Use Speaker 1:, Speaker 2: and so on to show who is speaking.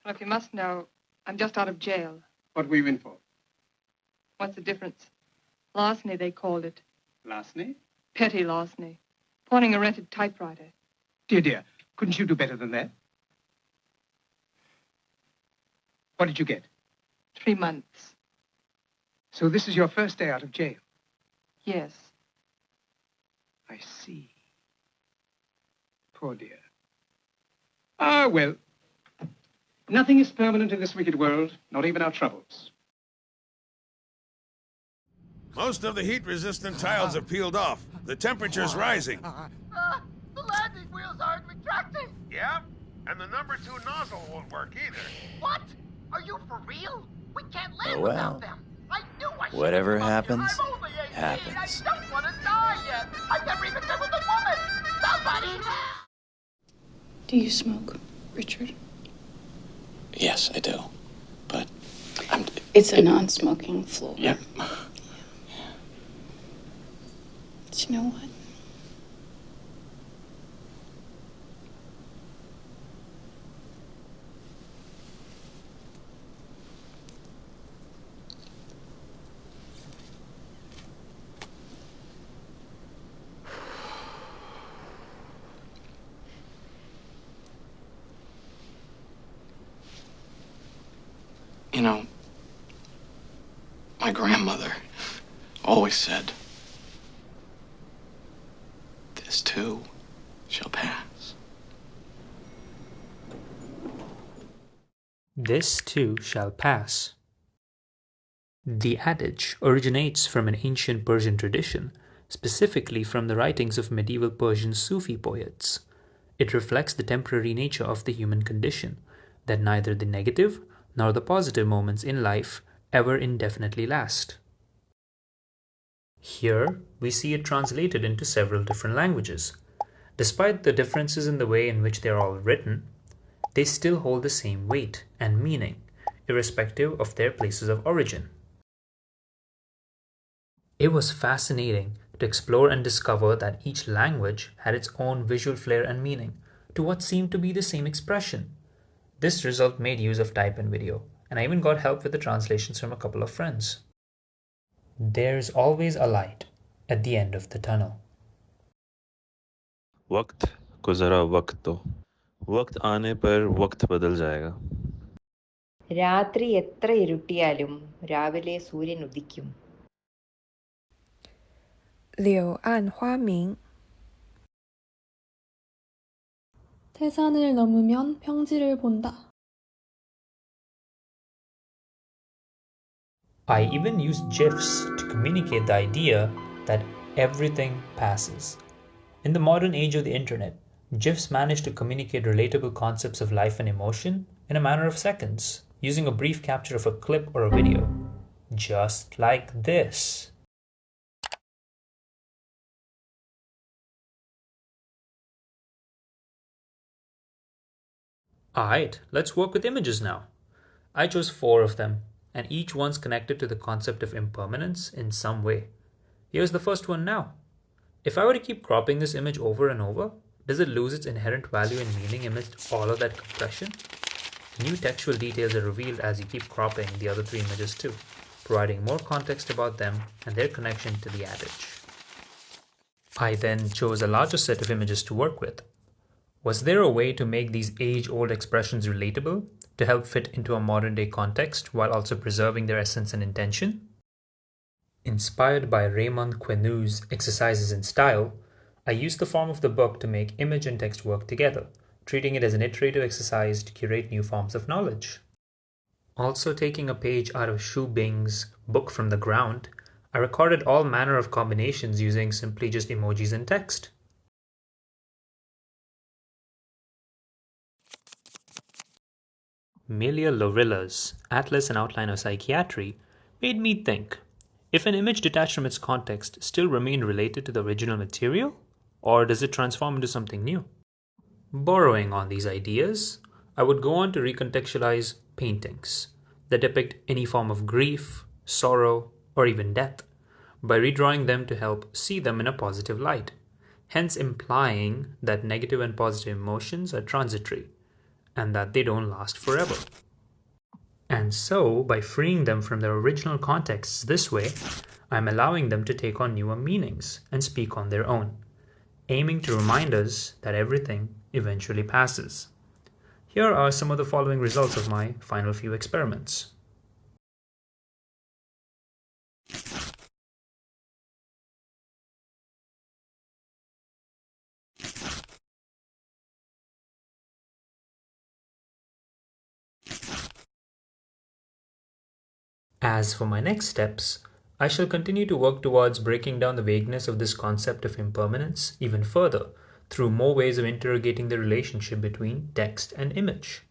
Speaker 1: Well, if you must know, I'm just out of jail.
Speaker 2: What were you in for?
Speaker 1: What's the difference? Larceny, they called it.
Speaker 2: Larceny?
Speaker 1: Petty larceny. Pawning a rented typewriter.
Speaker 2: Dear, couldn't you do better than that? What did you get?
Speaker 1: 3 months.
Speaker 2: So this is your first day out of jail?
Speaker 1: Yes.
Speaker 2: I see. Poor dear. Ah, well. Nothing is permanent in this wicked world, not even our troubles.
Speaker 3: Most of the heat-resistant tiles have peeled off. The temperature's rising.
Speaker 4: The landing wheels aren't retracting!
Speaker 3: Yeah? And the number 2 nozzle won't work either.
Speaker 4: What? Are you for real? We can't live
Speaker 5: Oh, well.
Speaker 4: without them. I knew I should
Speaker 5: Whatever
Speaker 4: have come here.
Speaker 5: happens,
Speaker 4: I'm only 18.
Speaker 5: happens.
Speaker 4: I don't want to die yet. I've never even been with a woman. Somebody help!
Speaker 6: Do you smoke, Richard?
Speaker 7: Yes, I do. But
Speaker 6: It's a non-smoking floor.
Speaker 7: yeah.
Speaker 6: But you know what?
Speaker 7: You know, my grandmother always said, "This too shall pass."
Speaker 8: This too shall pass. The adage originates from an ancient Persian tradition, specifically from the writings of medieval Persian Sufi poets. It reflects the temporary nature of the human condition, that neither the negative nor the positive moments in life ever indefinitely last. Here, we see it translated into several different languages. Despite the differences in the way in which they are all written, they still hold the same weight and meaning, irrespective of their places of origin. It was fascinating to explore and discover that each language had its own visual flair and meaning to what seemed to be the same expression. This result made use of type and video, and I even got help with the translations from a couple of friends. There's always a light at the end of the tunnel.
Speaker 9: वक्त को जरा वक्त दो वक्त आने पर वक्त बदल जाएगा
Speaker 10: രാത്രി എത്ര ഇരുട്ടിയാലും രാവിലെ സൂര്യൻ ഉദിക്കും.
Speaker 11: 柳暗花明
Speaker 12: 태산을 넘으면 평지를 본다.
Speaker 8: I even used GIFs to communicate the idea that everything passes. In the modern age of the internet, GIFs manage to communicate relatable concepts of life and emotion in a matter of seconds, using a brief capture of a clip or a video. Just like this. Alright, let's work with images now. I chose 4 of them, and each one's connected to the concept of impermanence in some way. Here's the first one now. If I were to keep cropping this image over and over, does it lose its inherent value and meaning amidst all of that compression? New textual details are revealed as you keep cropping the other 3 images too, providing more context about them and their connection to the adage. I then chose a larger set of images to work with. Was there a way to make these age-old expressions relatable, to help fit into a modern-day context while also preserving their essence and intention? Inspired by Raymond Queneau's exercises in style, I used the form of the book to make image and text work together, treating it as an iterative exercise to curate new forms of knowledge. Also taking a page out of Xu Bing's Book from the Ground, I recorded all manner of combinations using simply just emojis and text. Melia Lorilla's Atlas and Outline of Psychiatry made me think, if an image detached from its context still remained related to the original material, or does it transform into something new? Borrowing on these ideas, I would go on to recontextualize paintings that depict any form of grief, sorrow, or even death, by redrawing them to help see them in a positive light, hence implying that negative and positive emotions are transitory, and that they don't last forever. And so, by freeing them from their original contexts this way, I'm allowing them to take on newer meanings and speak on their own, aiming to remind us that everything eventually passes. Here are some of the following results of my final few experiments. As for my next steps, I shall continue to work towards breaking down the vagueness of this concept of impermanence even further through more ways of interrogating the relationship between text and image.